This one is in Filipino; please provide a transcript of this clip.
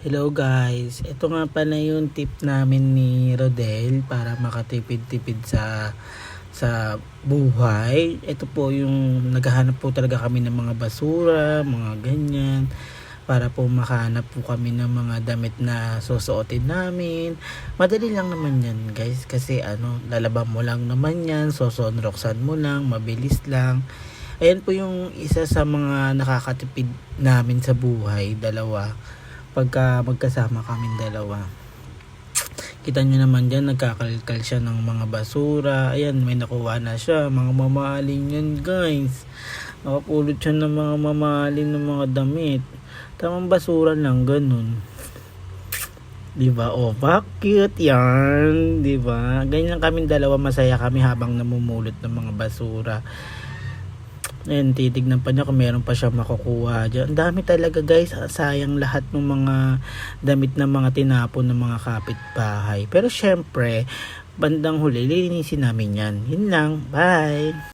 Hello guys, ito nga pala yung tip namin ni Rodel para makatipid-tipid sa buhay. Ito po yung naghahanap po talaga kami ng mga basura, mga ganyan, para po makahanap po kami ng mga damit na susuotin namin. Madali lang naman yan guys, kasi lalaban mo lang naman yan, sosonroksan mo lang, mabilis lang. Ayan po yung isa sa mga nakakatipid namin sa buhay, dalawa. Pagka magkasama kaming dalawa, kita nyo naman dyan, nagkakalkal siya ng mga basura. Ayan, may nakuha na siya, mga mamahalin yan guys. Nakapulot siya ng mga mamahalin ng mga damit, tamang basura lang, ganun. Diba? Oh, bakit yan? Diba? Ganyan kaming dalawa, masaya kami habang namumulot ng mga basura. Ayan, titignan pa niya kung meron pa siya makukuha dyan. Ang dami talaga guys, sayang lahat ng mga damit ng mga tinapon ng mga kapitbahay. Pero syempre, bandang huli, lilinisin namin yan. Yun lang, bye!